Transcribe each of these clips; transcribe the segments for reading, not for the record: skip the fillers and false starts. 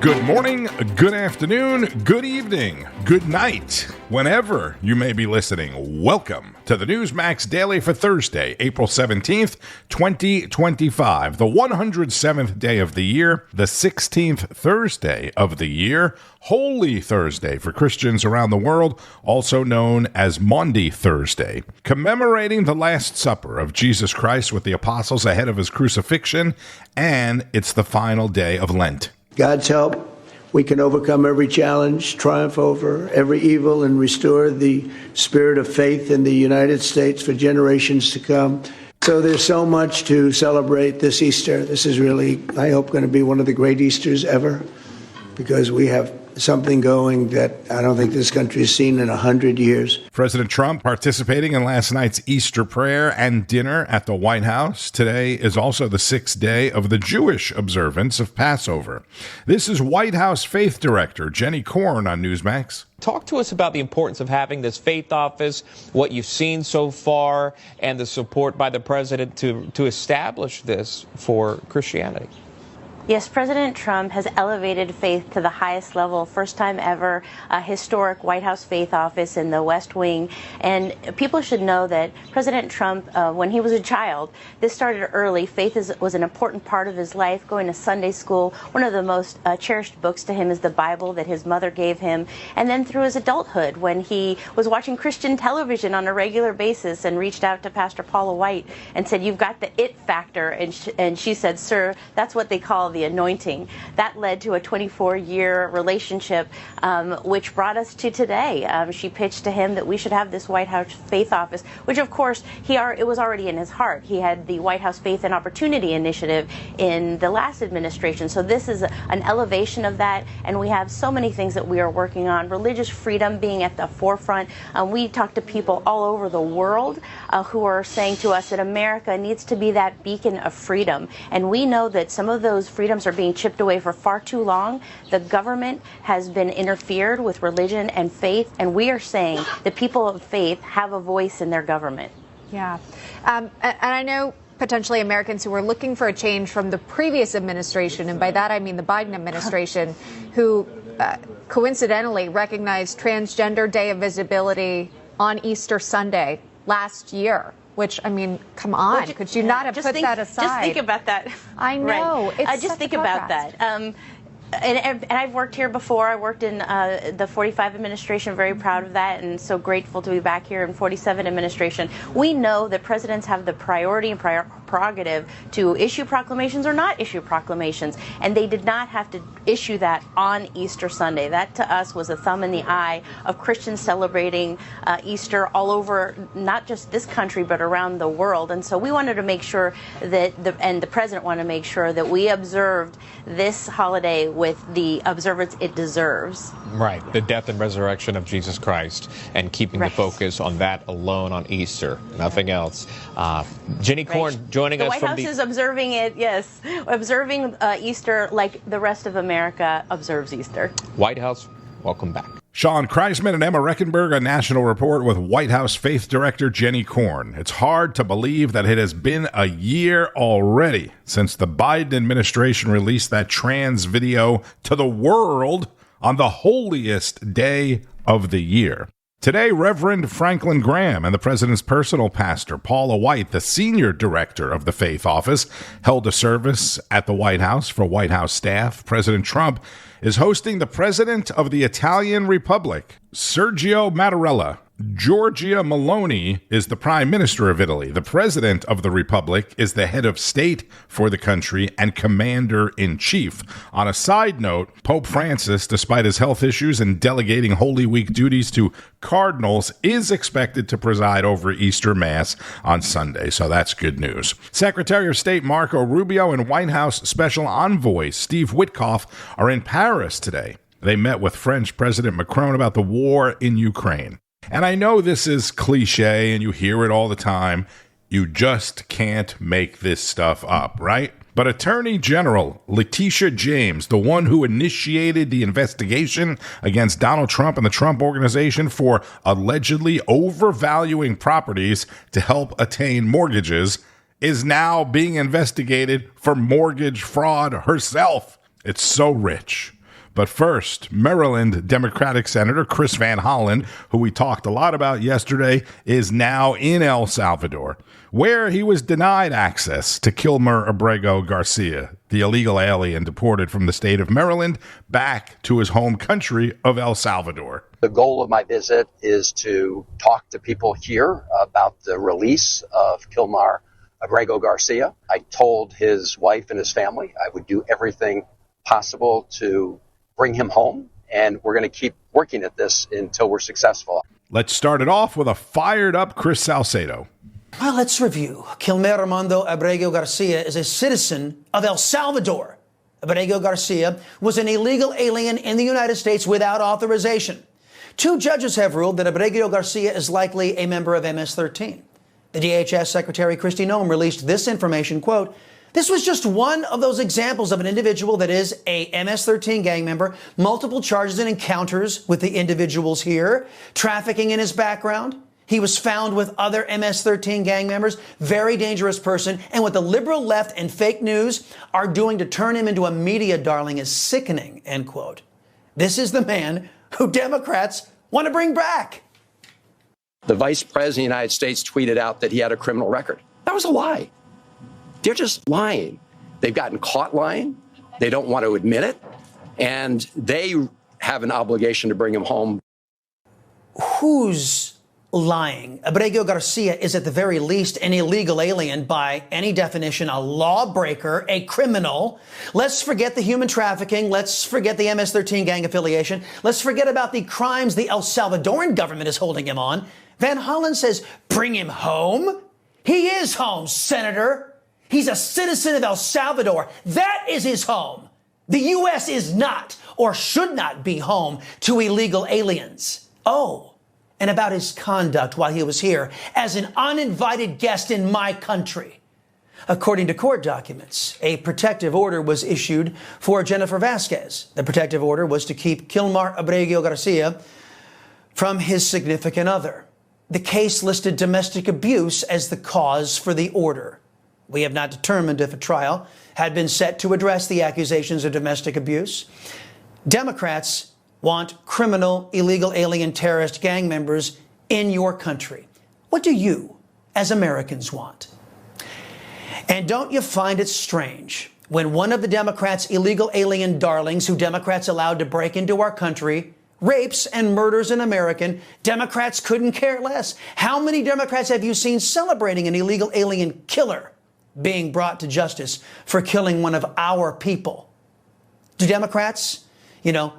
Good morning, good afternoon, good evening, good night, whenever you may be listening. Welcome to the Newsmax Daily for Thursday, April 17th, 2025, the 107th day of the year, the 16th Thursday of the year, Holy Thursday for Christians around the world, also known as Maundy Thursday, commemorating the Last Supper of Jesus Christ with the apostles ahead of his crucifixion, and it's the final day of Lent. God's help, we can overcome every challenge, triumph over every evil, and restore the spirit of faith in the United States for generations to come. So there's so much to celebrate this Easter. This is really, I hope, going to be one of the great Easters ever, because we have something going that I don't think this country has seen in 100 years. President Trump participating in last night's Easter prayer and dinner at the White House. Today is also the sixth day of the Jewish observance of Passover. This is White House Faith Director Jenny Korn on Newsmax. Talk to us about the importance of having this faith office, what you've seen so far, and the support by the president to establish this for Christianity. Yes, President Trump has elevated faith to the highest level, first time ever, a historic White House faith office in the West Wing. And people should know that President Trump, when he was a child, this started early. Faith was an important part of his life, going to Sunday school. One of the most cherished books to him is the Bible that his mother gave him. And then through his adulthood, when he was watching Christian television on a regular basis and reached out to Pastor Paula White and said, "You've got the it factor." And she said, "Sir, that's what they call the anointing. That led to a 24-year relationship, which brought us to today. She pitched to him that we should have this White House Faith Office, which of course it was already in his heart. He had the White House Faith and Opportunity Initiative in the last administration. So this is an elevation of that, and we have so many things that we are working on. Religious freedom being at the forefront. We talk to people all over the world who are saying to us that America needs to be that beacon of freedom. And we know that some of those freedoms are being chipped away for far too long. The government has been interfered with religion and faith, and we are saying that people of faith have a voice in their government. Yeah. And I know potentially Americans who were looking for a change from the previous administration, and by that I mean the Biden administration, who coincidentally recognized Transgender Day of Visibility on Easter Sunday last year. Which, I mean, come on, could you not have put that aside? Just think about that. I know. Right. It's just think about that. And I've worked here before. I worked in the 45 administration, very proud of that, and so grateful to be back here in 47 administration. We know that presidents have the priority and prerogative to issue proclamations or not issue proclamations, and they did not have to issue that on Easter Sunday. That to us was a thumb in the eye of Christians celebrating Easter all over, not just this country, but around the world. And so we wanted to make sure that, the president wanted to make sure that we observed this holiday with the observance it deserves. Right, the death and resurrection of Jesus Christ, and keeping the focus on that alone on Easter, nothing else. Jenny Korn joining us from the White House is observing it, yes, observing Easter like the rest of America observes Easter. White House, welcome back. Sean Kreisman and Emma Reckenberg, a national report with White House Faith Director Jenny Korn. It's hard to believe that it has been a year already since the Biden administration released that trans video to the world on the holiest day of the year. Today, Reverend Franklin Graham and the president's personal pastor, Paula White, the senior director of the Faith Office, held a service at the White House for White House staff. President Trump is hosting the president of the Italian Republic, Sergio Mattarella. Giorgia Meloni is the prime minister of Italy. The president of the republic is the head of state for the country and commander-in-chief. On a side note, Pope Francis, despite his health issues and delegating Holy Week duties to cardinals, is expected to preside over Easter Mass on Sunday, so that's good news. Secretary of State Marco Rubio and White House Special Envoy Steve Witkoff are in Paris today. They met with French President Macron about the war in Ukraine. And I know this is cliche and you hear it all the time. You just can't make this stuff up, right? But Attorney General Letitia James, the one who initiated the investigation against Donald Trump and the Trump Organization for allegedly overvaluing properties to help attain mortgages, is now being investigated for mortgage fraud herself. It's so rich. But first, Maryland Democratic Senator Chris Van Holland, who we talked a lot about yesterday, is now in El Salvador, where he was denied access to Kilmar Abrego Garcia, the illegal alien deported from the state of Maryland back to his home country of El Salvador. The goal of my visit is to talk to people here about the release of Kilmar Abrego Garcia. I told his wife and his family I would do everything possible to bring him home, and we're going to keep working at this until we're successful. Let's start it off with a fired-up Chris Salcedo. Well, let's review. Kilmar Abrego Garcia is a citizen of El Salvador. Abrego Garcia was an illegal alien in the United States without authorization. 2 judges have ruled that Abrego Garcia is likely a member of MS-13. The DHS Secretary Kristi Noem released this information, quote, "This was just one of those examples of an individual that is a MS-13 gang member, multiple charges and encounters with the individuals here, trafficking in his background. He was found with other MS-13 gang members, very dangerous person, and what the liberal left and fake news are doing to turn him into a media darling is sickening," end quote. This is the man who Democrats want to bring back. The Vice President of the United States tweeted out that he had a criminal record. That was a lie. They're just lying. They've gotten caught lying. They don't want to admit it. And they have an obligation to bring him home. Whose lying. Abrego Garcia is at the very least an illegal alien by any definition, a lawbreaker, a criminal. Let's forget the human trafficking. Let's forget the MS-13 gang affiliation. Let's forget about the crimes the El Salvadoran government is holding him on. Van Holland says, bring him home? He is home, Senator. He's a citizen of El Salvador. That is his home. The U.S. is not or should not be home to illegal aliens. Oh, and about his conduct while he was here as an uninvited guest in my country. According to court documents, a protective order was issued for Jennifer Vasquez. The protective order was to keep Kilmar Abrego Garcia from his significant other. The case listed domestic abuse as the cause for the order. We have not determined if a trial had been set to address the accusations of domestic abuse. Democrats want criminal, illegal alien terrorist gang members in your country. What do you, as Americans, want? And don't you find it strange when one of the Democrats' illegal alien darlings who Democrats allowed to break into our country rapes and murders an American, Democrats couldn't care less? How many Democrats have you seen celebrating an illegal alien killer being brought to justice for killing one of our people? Do Democrats,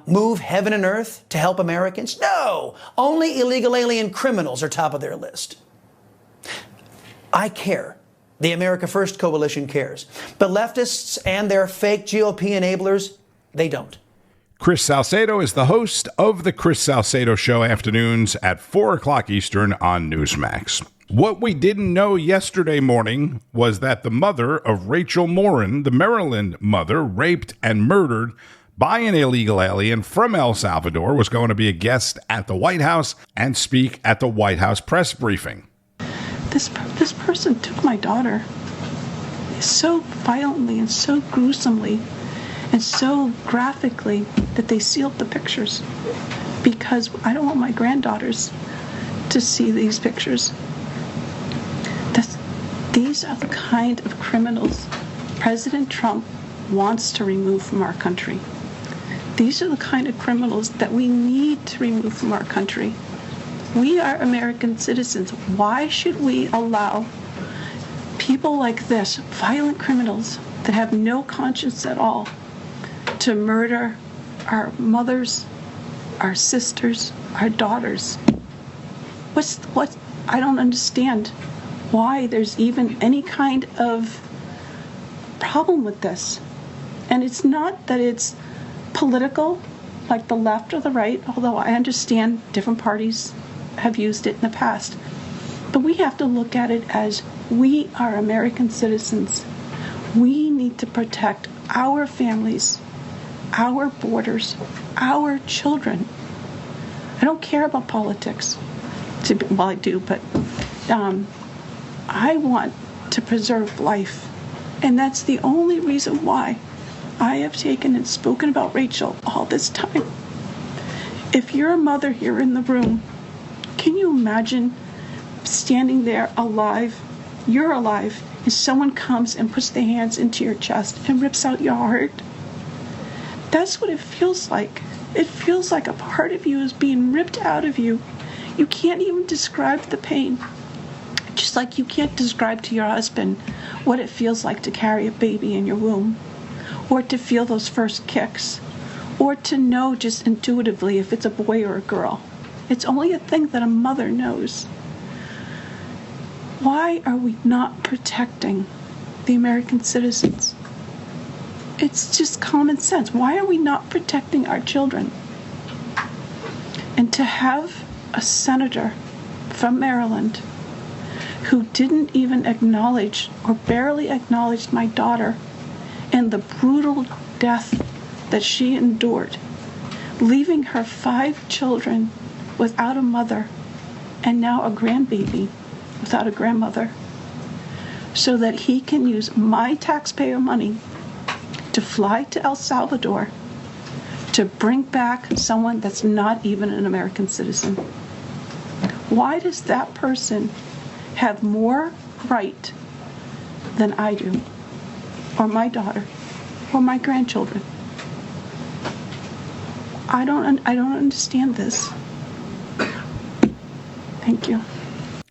move heaven and earth to help Americans? No, only illegal alien criminals are top of their list. I care. The America First coalition cares. But leftists and their fake GOP enablers, they don't. Chris Salcedo is the host of the Chris Salcedo Show afternoons at 4 o'clock Eastern on Newsmax. What we didn't know yesterday morning was that the mother of Rachel Morin, the Maryland mother, raped and murdered by an illegal alien from El Salvador, was going to be a guest at the White House and speak at the White House press briefing. This person took my daughter so violently and so gruesomely and so graphically that they sealed the pictures because I don't want my granddaughters to see these pictures. These are the kind of criminals President Trump wants to remove from our country. These are the kind of criminals that we need to remove from our country. We are American citizens. Why should we allow people like this, violent criminals that have no conscience at all, to murder our mothers, our sisters, our daughters? I don't understand why there's even any kind of problem with this. And it's not that it's political, like the left or the right, although I understand different parties have used it in the past. But we have to look at it as we are American citizens. We need to protect our families, our borders, our children. I don't care about politics. Well, I do, but I want to preserve life. And that's the only reason why I have taken and spoken about Rachel all this time. If you're a mother here in the room, can you imagine standing there alive? You're alive, and someone comes and puts their hands into your chest and rips out your heart? That's what it feels like. It feels like a part of you is being ripped out of you. You can't even describe the pain. Just like you can't describe to your husband what it feels like to carry a baby in your womb, or to feel those first kicks, or to know just intuitively if it's a boy or a girl. It's only a thing that a mother knows. Why are we not protecting the American citizens? It's just common sense. Why are we not protecting our children? And to have a senator from Maryland who didn't even acknowledge or barely acknowledged my daughter and the brutal death that she endured, leaving her 5 children without a mother and now a grandbaby without a grandmother, so that he can use my taxpayer money to fly to El Salvador to bring back someone that's not even an American citizen. Why does that person have more right than I do, or my daughter, or my grandchildren? I don't understand this. Thank you.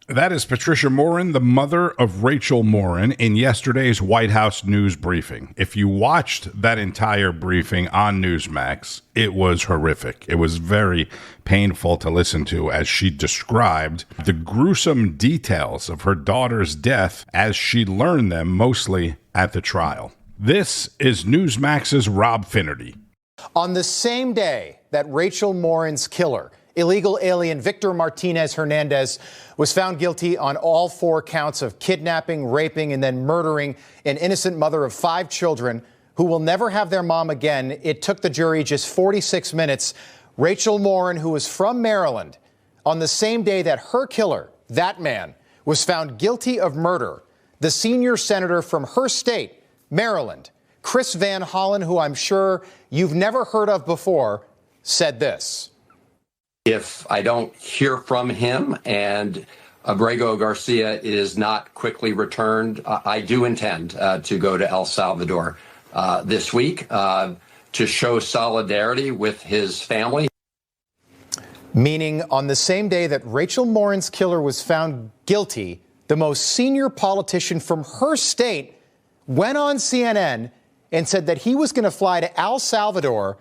That is Patricia Morin, the mother of Rachel Morin, in yesterday's White House news briefing. If you watched that entire briefing on Newsmax, it was horrific. It was very painful to listen to as she described the gruesome details of her daughter's death as she learned them mostly at the trial. This is Newsmax's Rob Finnerty. On the same day that Rachel Morin's killer, illegal alien Victor Martinez Hernandez, was found guilty on all 4 counts of kidnapping, raping, and then murdering an innocent mother of 5 children who will never have their mom again. It took the jury just 46 minutes. Rachel Morin, who was from Maryland, on the same day that her killer, that man, was found guilty of murder, the senior senator from her state, Maryland, Chris Van Holland, who I'm sure you've never heard of before, said this. If I don't hear from him and Abrego Garcia is not quickly returned, I do intend to go to El Salvador this week to show solidarity with his family. Meaning on the same day that Rachel Morin's killer was found guilty, the most senior politician from her state went on CNN and said that he was going to fly to El Salvador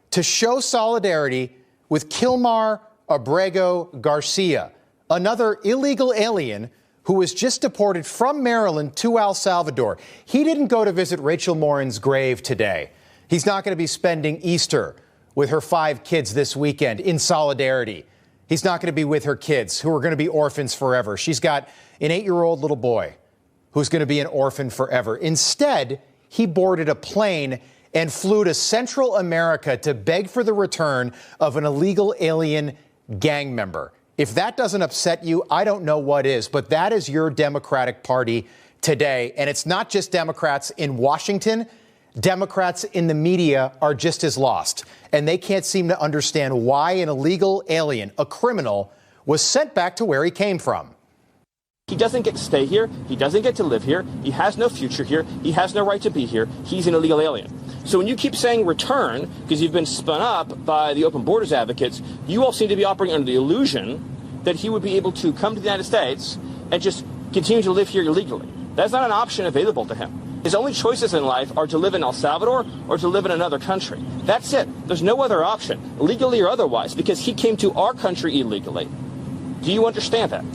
to show solidarity with Kilmar Abrego Garcia, another illegal alien who was just deported from Maryland to El Salvador. He didn't go to visit Rachel Morin's grave today. He's not going to be spending Easter with her 5 kids this weekend in solidarity. He's not going to be with her kids who are going to be orphans forever. She's got an 8-year-old little boy who's going to be an orphan forever. Instead, he boarded a plane and flew to Central America to beg for the return of an illegal alien gang member. If that doesn't upset you, I don't know what is, but that is your Democratic Party today. And it's not just Democrats in Washington. Democrats in the media are just as lost, and they can't seem to understand why an illegal alien, a criminal, was sent back to where he came from. He doesn't get to stay here. He doesn't get to live here. He has no future here. He has no right to be here. He's an illegal alien. So when you keep saying return, because you've been spun up by the open borders advocates, you all seem to be operating under the illusion that he would be able to come to the United States and just continue to live here illegally. That's not an option available to him. His only choices in life are to live in El Salvador or to live in another country. That's it. There's no other option, legally or otherwise, because he came to our country illegally. Do you understand that?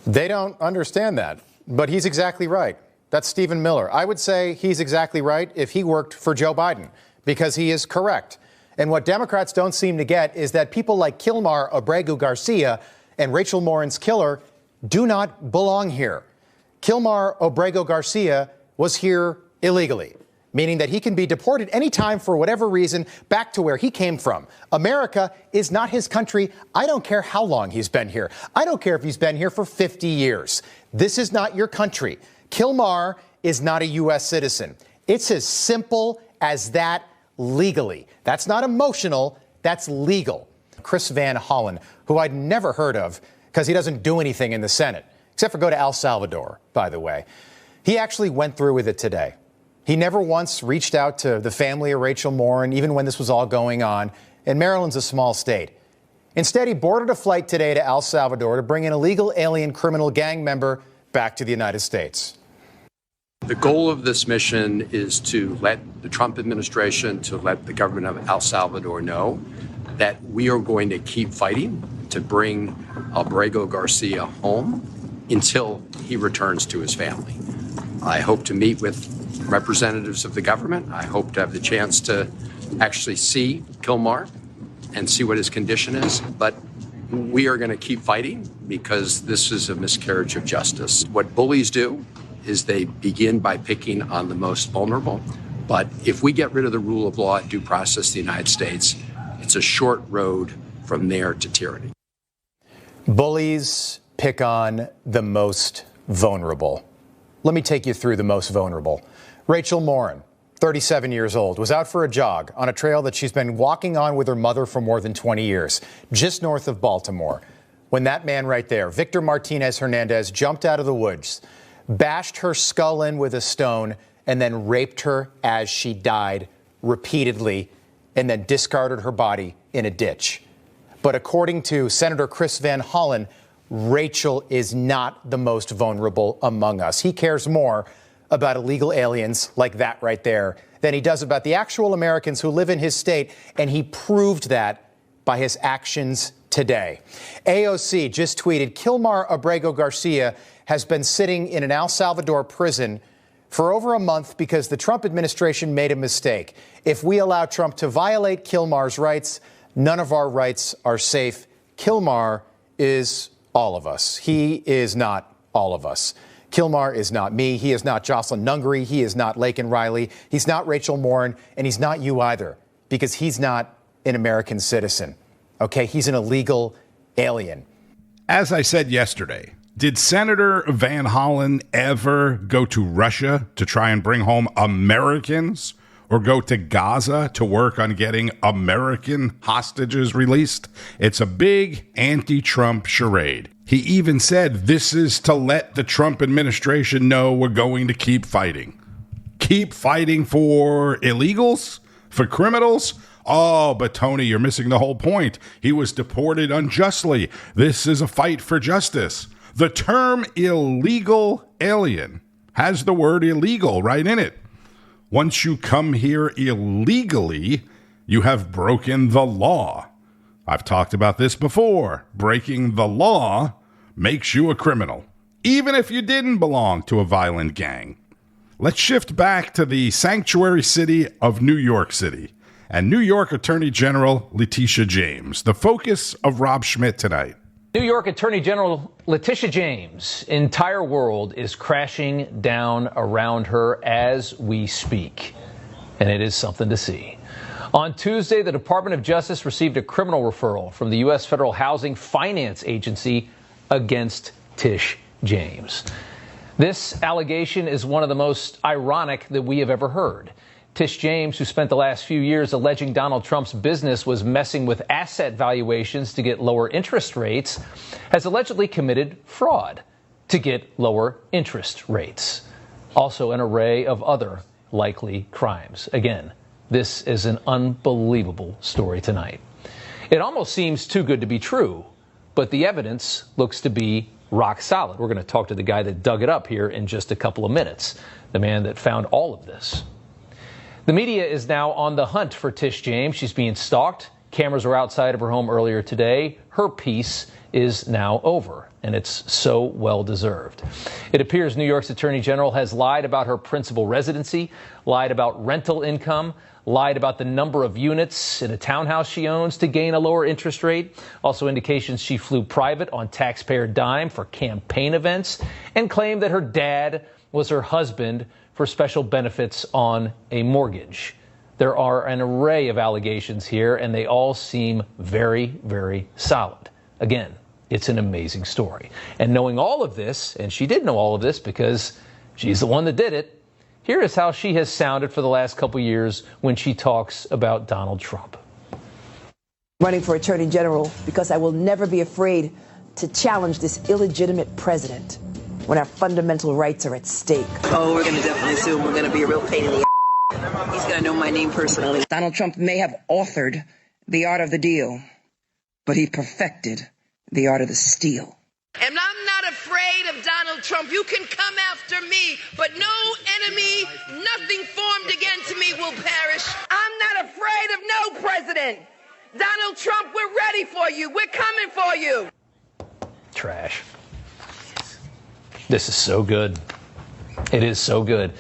They don't understand that, but he's exactly right. That's Stephen Miller. I would say he's exactly right if he worked for Joe Biden, because he is correct. And what Democrats don't seem to get is that people like Kilmar Abrego Garcia and Rachel Morin's killer do not belong here. Kilmar Abrego Garcia was here illegally, meaning that he can be deported anytime for whatever reason back to where he came from. America is not his country. I don't care how long he's been here. I don't care if he's been here for 50 years. This is not your country. Kilmar is not a U.S. citizen. It's as simple as that legally. That's not emotional. That's legal. Chris Van Holland, who I'd never heard of because he doesn't do anything in the Senate, except for go to El Salvador, by the way. He actually went through with it today. He never once reached out to the family of Rachel Morin, even when this was all going on. And Maryland's a small state. Instead, he boarded a flight today to El Salvador to bring an illegal alien criminal gang member back to the United States. The goal of this mission is to let the Trump administration, to let the government of El Salvador know that we are going to keep fighting to bring Abrego Garcia home until he returns to his family. I hope to meet with representatives of the government. I hope to have the chance to actually see Kilmar and see what his condition is. But we are going to keep fighting because this is a miscarriage of justice. What bullies do is they begin by picking on the most vulnerable. But if we get rid of the rule of law and due process in the United States, it's a short road from there to tyranny. Bullies pick on the most vulnerable. Let me take you through the most vulnerable. Rachel Morin, 37 years old, was out for a jog on a trail that she's been walking on with her mother for more than 20 years, just north of Baltimore, when that man right there, Victor Martinez Hernandez, jumped out of the woods, bashed her skull in with a stone, and then raped her as she died repeatedly, and then discarded her body in a ditch. But according to Senator Chris Van Holland, Rachel is not the most vulnerable among us. He cares more about illegal aliens like that right there than he does about the actual Americans who live in his state, and he proved that by his actions today. AOC just tweeted, Kilmar Abrego Garcia has been sitting in an El Salvador prison for over a month because the Trump administration made a mistake. If we allow Trump to violate Kilmar's rights, none of our rights are safe. Kilmar is all of us. He is not all of us. Kilmar is not me. He is not Jocelyn Nungary. He is not Laken Riley. He's not Rachel Morin. And he's not you either, because he's not an American citizen. Okay, he's an illegal alien. As I said yesterday, did Senator Van Holland ever go to Russia to try and bring home Americans, or go to Gaza to work on getting American hostages released? It's a big anti-Trump charade. He even said this is to let the Trump administration know we're going to keep fighting. Keep fighting for illegals? For criminals? Oh, but Tony, you're missing the whole point. He was deported unjustly. This is a fight for justice. The term illegal alien has the word illegal right in it. Once you come here illegally, you have broken the law. I've talked about this before. Breaking the law makes you a criminal, even if you didn't belong to a violent gang. Let's shift back to the sanctuary city of New York City and New York Attorney General Letitia James, the focus of Rob Schmitt Tonight. New York Attorney General Letitia James' entire world is crashing down around her as we speak, and it is something to see. On Tuesday, the Department of Justice received a criminal referral from the U.S. Federal Housing Finance Agency against Tish James. This allegation is one of the most ironic that we have ever heard. Tish James, who spent the last few years alleging Donald Trump's business was messing with asset valuations to get lower interest rates, has allegedly committed fraud to get lower interest rates. Also an array of other likely crimes. Again, this is an unbelievable story tonight. It almost seems too good to be true, but the evidence looks to be rock solid. We're going to talk to the guy that dug it up here in just a couple of minutes, the man that found all of this. The media is now on the hunt for Tish James. She's being stalked. Cameras were outside of her home earlier today. Her piece is now over, and it's so well deserved. It appears New York's Attorney General has lied about her principal residency, lied about rental income, lied about the number of units in a townhouse she owns to gain a lower interest rate. Also indications she flew private on taxpayer dime for campaign events, and claimed that her dad was her husband for special benefits on a mortgage. There are an array of allegations here, and they all seem very, very solid. Again, it's an amazing story. And knowing all of this, and she did know all of this because she's the one that did it, here is how she has sounded for the last couple years when she talks about Donald Trump. Running for Attorney General because I will never be afraid to challenge this illegitimate president when our fundamental rights are at stake. Oh, we're going to definitely sue him. We're going to be a real pain in the ass. He's going to know my name personally. Donald Trump may have authored the art of the deal, but he perfected the art of the steal. And I'm not afraid of Donald Trump. You can come after me, but no enemy, nothing formed against me will perish. I'm not afraid of no president. Donald Trump, we're ready for you. We're coming for you. Trash. This is so good. It is so good.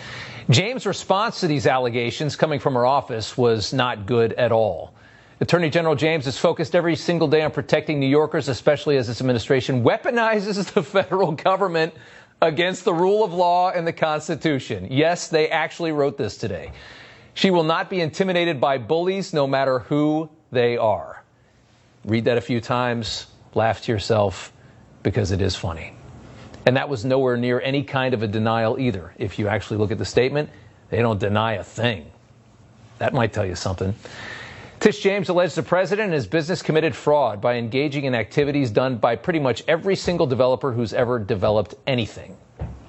James' response to these allegations coming from her office was not good at all. Attorney General James is focused every single day on protecting New Yorkers, especially as this administration weaponizes the federal government against the rule of law and the Constitution. Yes, they actually wrote this today. She will not be intimidated by bullies, no matter who they are. Read that a few times, laugh to yourself, because it is funny. And that was nowhere near any kind of a denial either. If you actually look at the statement, they don't deny a thing. That might tell you something. Tish James alleged the president and his business committed fraud by engaging in activities done by pretty much every single developer who's ever developed anything.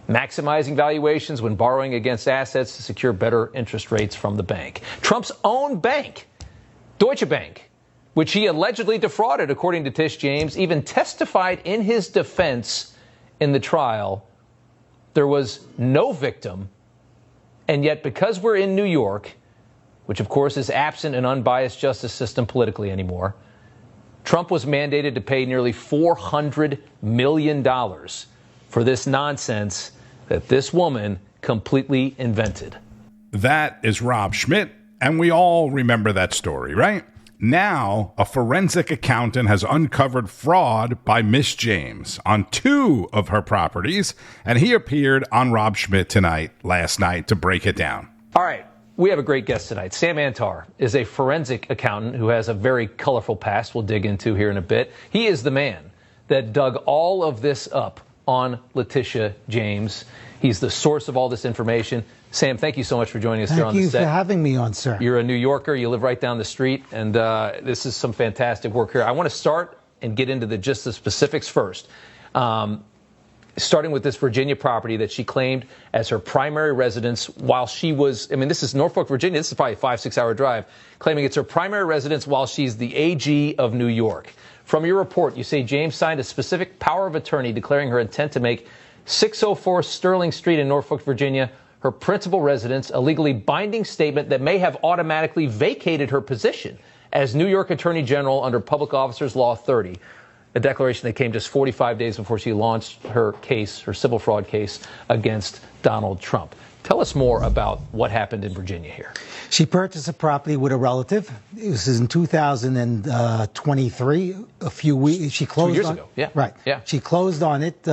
Maximizing valuations when borrowing against assets to secure better interest rates from the bank. Trump's own bank, Deutsche Bank, which he allegedly defrauded, according to Tish James, even testified in his defense in the trial. There was no victim, and yet because we're in New York, which of course is absent an unbiased justice system politically anymore, Trump was mandated to pay nearly $400 million for this nonsense that this woman completely invented. That is Rob Schmitt, and we all remember that story, right? Now, a forensic accountant has uncovered fraud by Miss James on 2 of her properties, and he appeared on Rob Schmitt Tonight last night to break it down. All right, we have a great guest tonight. Sam Antar is a forensic accountant who has a very colorful past we'll dig into here in a bit. He is the man that dug all of this up on Letitia James. He's the source of all this information. Sam, thank you so much for joining us here on the set. Thank you for having me on, sir. You're a New Yorker. You live right down the street, and this is some fantastic work here. I want to start and get into just the specifics first, starting with this Virginia property that she claimed as her primary residence while she was, this is Norfolk, Virginia. This is probably a 5-6 hour drive, claiming it's her primary residence while she's the AG of New York. From your report, you say James signed a specific power of attorney declaring her intent to make 604 Sterling Street in Norfolk, Virginia, her principal residence, a legally binding statement that may have automatically vacated her position as New York Attorney General under Public Officers Law 30, a declaration that came just 45 days before she launched her case, her civil fraud case against Donald Trump. Tell us more about what happened in Virginia here. She purchased a property with a relative. This is in 2023, a few weeks. She closed 2 years on, ago. Yeah. Right. Yeah. She closed on it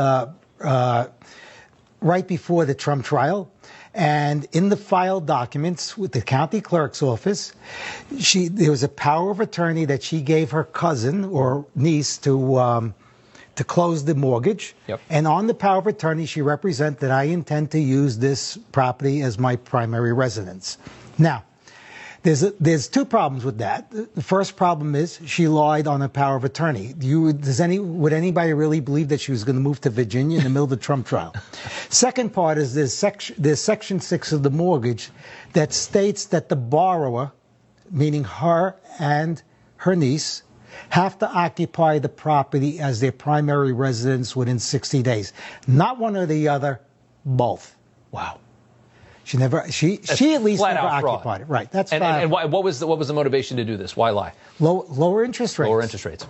right before the Trump trial. And in the file documents with the county clerk's office, there was a power of attorney that she gave her cousin or niece to close the mortgage. Yep. And on the power of attorney, she represented that I intend to use this property as my primary residence. Now, there's 2 problems with that. The first problem is she lied on the power of attorney. Would anybody really believe that she was going to move to Virginia in the middle of the Trump trial? Second part is there's Section 6 of the mortgage that states that the borrower, meaning her and her niece, have to occupy the property as their primary residence within 60 days. Not one or the other, both. Wow. She at least never occupied it. Right. That's and what was the motivation to do this? Why lie? Lower interest rates. Lower interest rates.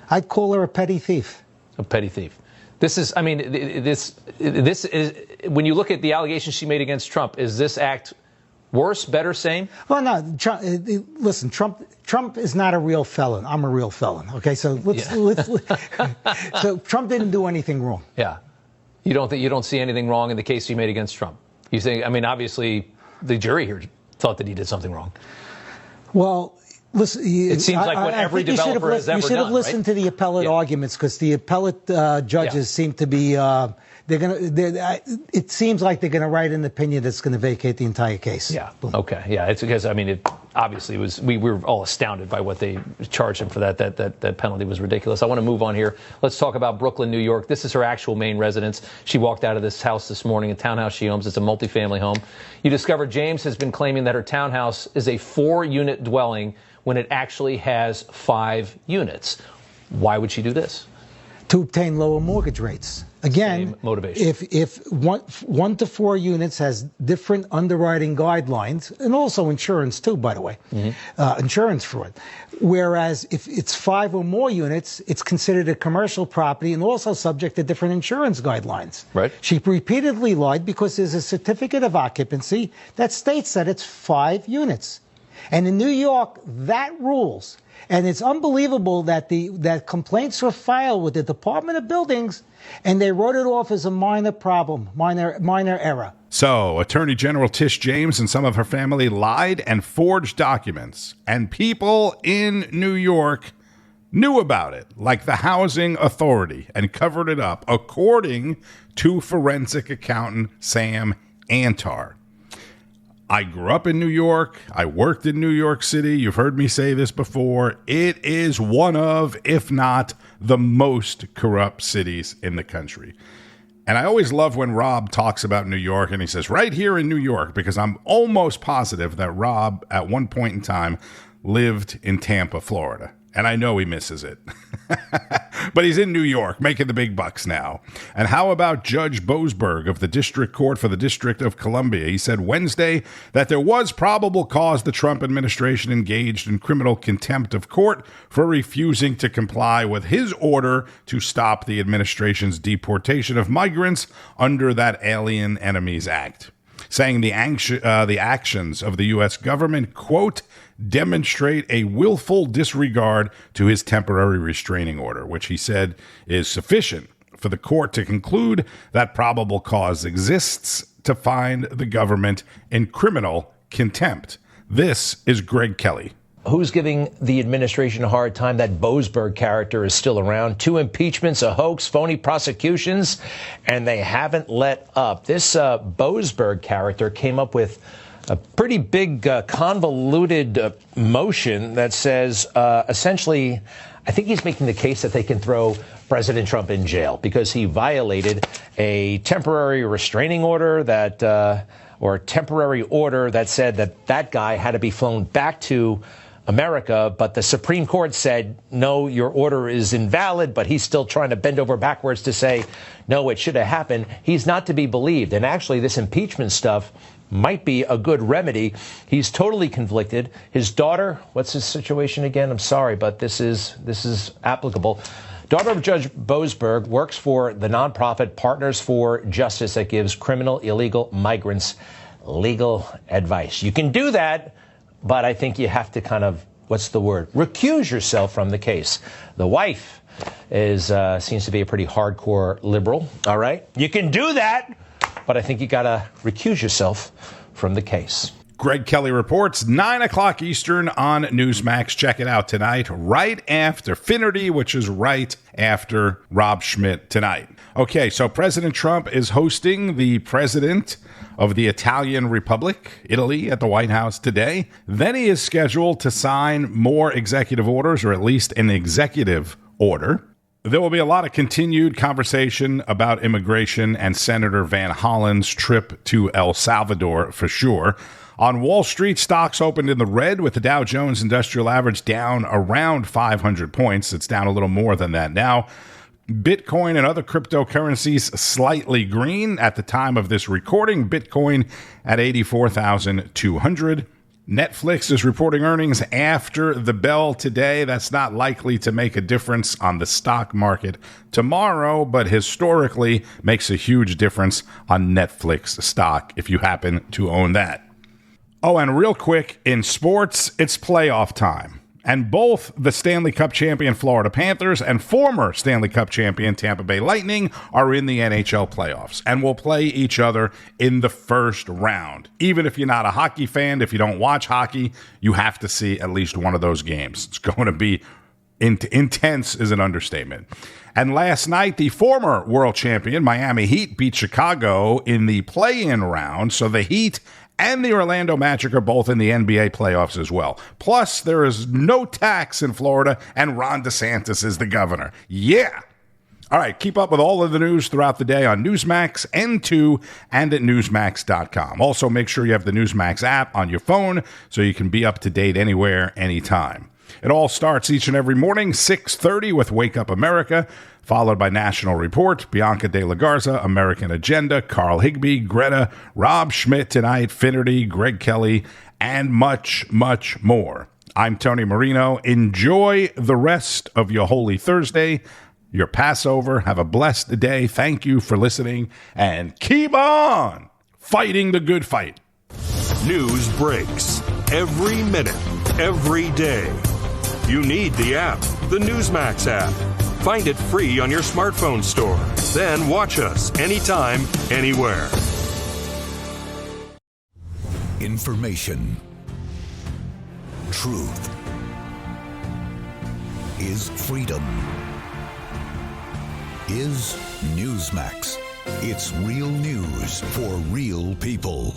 I'd call her a petty thief. A petty thief. This is, this is, when you look at the allegations she made against Trump, is this act worse, better, same? Well, no. Listen, Trump is not a real felon. I'm a real felon. Okay, so so Trump didn't do anything wrong. Yeah. You don't see anything wrong in the case she made against Trump? You think, obviously, the jury here thought that he did something wrong. Well, listen. It seems like what every developer has ever done. You should have listened to the appellate arguments, because the appellate judges seem to be. It seems like they're going to write an opinion that's going to vacate the entire case. Yeah. Boom. Okay. Yeah. It's because it obviously was. We were all astounded by what they charged him for. That penalty was ridiculous. I want to move on here. Let's talk about Brooklyn, New York. This is her actual main residence. She walked out of this house this morning, a townhouse she owns. It's a multifamily home. You discovered James has been claiming that her townhouse is a 4-unit dwelling when it actually has 5 units. Why would she do this? To obtain lower mortgage rates. Again, same motivation. If 1 to 4 units has different underwriting guidelines, and also insurance too, by the way, insurance fraud. Whereas if it's 5 or more units, it's considered a commercial property and also subject to different insurance guidelines. Right. She repeatedly lied because there's a certificate of occupancy that states that it's 5 units. And in New York, that rules. And it's unbelievable that that complaints were filed with the Department of Buildings, and they wrote it off as a minor problem, minor error. So, Attorney General Tish James and some of her family lied and forged documents, and people in New York knew about it, like the Housing Authority, and covered it up, according to forensic accountant Sam Antar. I grew up in New York. I worked in New York City. You've heard me say this before. It is one of, if not the most corrupt cities in the country. And I always love when Rob talks about New York and he says, right here in New York, because I'm almost positive that Rob, at one point in time, lived in Tampa, Florida. And I know he misses it. But he's in New York, making the big bucks now. And how about Judge Boasberg of the District Court for the District of Columbia? He said Wednesday that there was probable cause the Trump administration engaged in criminal contempt of court for refusing to comply with his order to stop the administration's deportation of migrants under that Alien Enemies Act, saying the actions of the U.S. government, quote, demonstrate a willful disregard to his temporary restraining order, which he said is sufficient for the court to conclude that probable cause exists to find the government in criminal contempt. This is Greg Kelly. Who's giving the administration a hard time? That Boasberg character is still around. 2 impeachments, a hoax, phony prosecutions, and they haven't let up. This Boasberg character came up with a pretty big, convoluted motion that says, essentially, I think he's making the case that they can throw President Trump in jail because he violated a temporary restraining order or a temporary order that said that guy had to be flown back to America, but the Supreme Court said, no, your order is invalid, but he's still trying to bend over backwards to say, no, it should have happened. He's not to be believed. And actually, this impeachment stuff might be a good remedy. He's totally conflicted. His daughter, what's his situation again? I'm sorry, but this is applicable. Daughter of Judge Boasberg works for the nonprofit Partners for Justice that gives criminal illegal migrants legal advice. You can do that, but I think you have to kind of, what's the word? Recuse yourself from the case. The wife seems to be a pretty hardcore liberal. All right. You can do that, but I think you got to recuse yourself from the case. Greg Kelly reports 9 o'clock Eastern on Newsmax. Check it out tonight, right after Finnerty, which is right after Rob Schmitt Tonight. Okay, so President Trump is hosting the president of the Italian Republic, Italy, at the White House today. Then he is scheduled to sign more executive orders, or at least an executive order. There will be a lot of continued conversation about immigration and Senator Van Holland's trip to El Salvador for sure. On Wall Street, stocks opened in the red with the Dow Jones Industrial Average down around 500 points. It's down a little more than that now. Bitcoin and other cryptocurrencies slightly green at the time of this recording. Bitcoin at 84,200. Netflix is reporting earnings after the bell today. That's not likely to make a difference on the stock market tomorrow, but historically makes a huge difference on Netflix stock if you happen to own that. Oh, and real quick, in sports, it's playoff time. And both the Stanley Cup champion Florida Panthers and former Stanley Cup champion Tampa Bay Lightning are in the NHL playoffs and will play each other in the first round. Even if you're not a hockey fan, if you don't watch hockey, you have to see at least one of those games. It's going to be intense is an understatement. And last night, the former world champion Miami Heat beat Chicago in the play-in round, so the Heat and the Orlando Magic are both in the NBA playoffs as well. Plus, there is no tax in Florida, and Ron DeSantis is the governor. Yeah. All right, keep up with all of the news throughout the day on Newsmax, N2, and at Newsmax.com. Also, make sure you have the Newsmax app on your phone so you can be up to date anywhere, anytime. It all starts each and every morning, 6:30 with Wake Up America, followed by National Report, Bianca De La Garza, American Agenda, Carl Higbee, Greta, Rob Schmitt Tonight, Finnerty, Greg Kelly, and much, much more. I'm Tony Marino. Enjoy the rest of your Holy Thursday, your Passover. Have a blessed day. Thank you for listening, and keep on fighting the good fight. News breaks every minute, every day. You need the app, the Newsmax app. Find it free on your smartphone store. Then watch us anytime, anywhere. Information. Truth. Is freedom. Is Newsmax. It's real news for real people.